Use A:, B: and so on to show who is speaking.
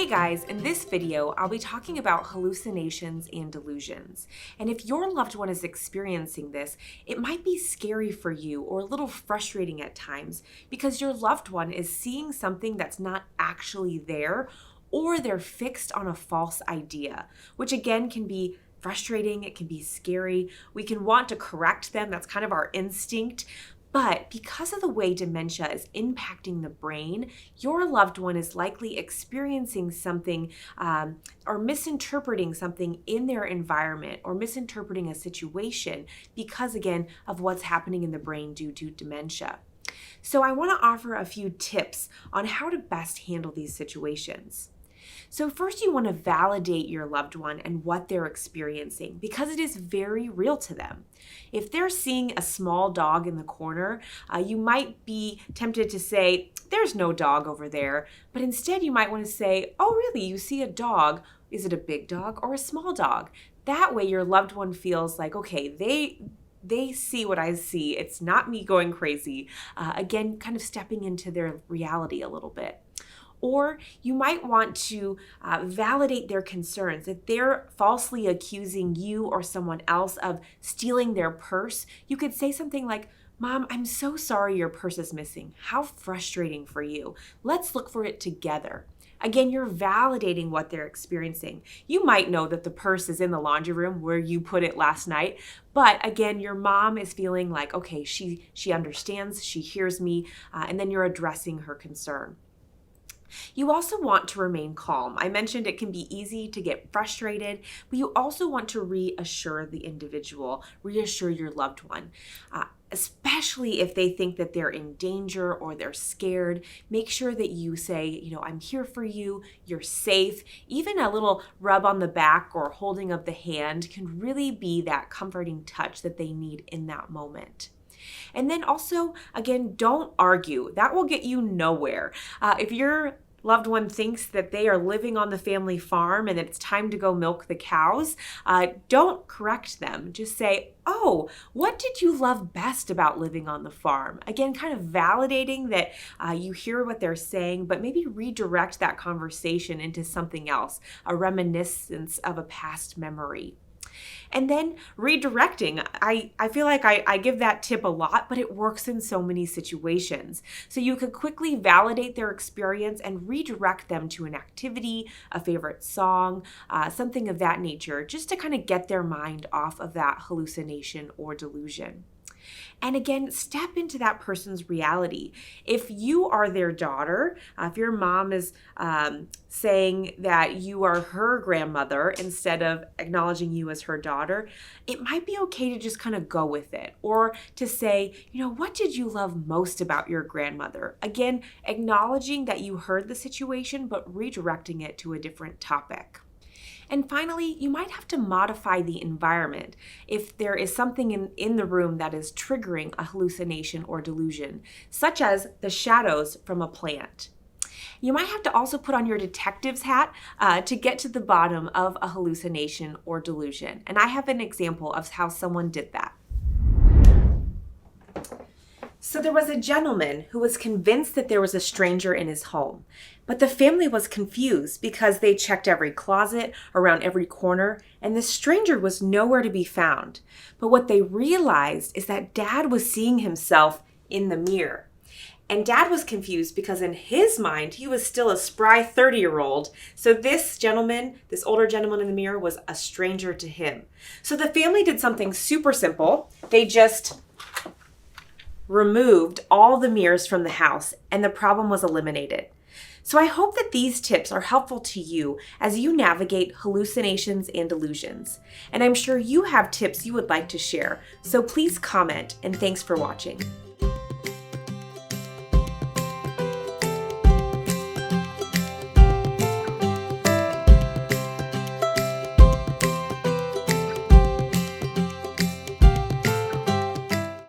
A: Hey guys, in this video, I'll be talking about hallucinations and delusions. And if your loved one is experiencing this, it might be scary for you or a little frustrating at times because your loved one is seeing something that's not actually there, or they're fixed on a false idea, which again can be frustrating, it can be scary. We can want to correct them, that's kind of our instinct. But because of the way dementia is impacting the brain, your loved one is likely experiencing something or misinterpreting something in their environment or misinterpreting a situation because, again, of what's happening in the brain due to dementia. So I want to offer a few tips on how to best handle these situations. So first, you want to validate your loved one and what they're experiencing because it is very real to them. If they're seeing a small dog in the corner, you might be tempted to say, "There's no dog over there," but instead you might want to say, "Oh, really? You see a dog? Is it a big dog or a small dog?" That way your loved one feels like, okay, they see what I see. It's not me going crazy. Again, kind of stepping into their reality a little bit. Or you might want to validate their concerns. If they're falsely accusing you or someone else of stealing their purse, you could say something like, "Mom, I'm so sorry your purse is missing. How frustrating for you. Let's look for it together." Again, you're validating what they're experiencing. You might know that the purse is in the laundry room where you put it last night, but again, your mom is feeling like, okay, she understands, she hears me, and then you're addressing her concern. You also want to remain calm. I mentioned it can be easy to get frustrated, but you also want to reassure the individual, reassure your loved one. Especially if they think that they're in danger or they're scared, make sure that you say, "I'm here for you, you're safe." Even a little rub on the back or holding of the hand can really be that comforting touch that they need in that moment. And then also, again, don't argue. That will get you nowhere. If your loved one thinks that they are living on the family farm and it's time to go milk the cows, don't correct them. Just say, "Oh, what did you love best about living on the farm?" Again, kind of validating that you hear what they're saying, but maybe redirect that conversation into something else, a reminiscence of a past memory. And then redirecting. I feel like I give that tip a lot, but it works in so many situations. So you could quickly validate their experience and redirect them to an activity, a favorite song, something of that nature, just to kind of get their mind off of that hallucination or delusion. And again, step into that person's reality. If you are their daughter, if your mom is saying that you are her grandmother instead of acknowledging you as her daughter, it might be okay to just kind of go with it. Or to say, "What did you love most about your grandmother?" Again, acknowledging that you heard the situation, but redirecting it to a different topic. And finally, you might have to modify the environment if there is something in the room that is triggering a hallucination or delusion, such as the shadows from a plant. You might have to also put on your detective's hat to get to the bottom of a hallucination or delusion. And I have an example of how someone did that. So there was a gentleman who was convinced that there was a stranger in his home, but the family was confused because they checked every closet, around every corner, and the stranger was nowhere to be found. But what they realized is that Dad was seeing himself in the mirror. And Dad was confused because in his mind, he was still a spry 30-year-old. So this gentleman, this older gentleman in the mirror, was a stranger to him. So the family did something super simple. They just removed all the mirrors from the house, and the problem was eliminated. So I hope that these tips are helpful to you as you navigate hallucinations and delusions. And I'm sure you have tips you would like to share, so please comment, and thanks for watching.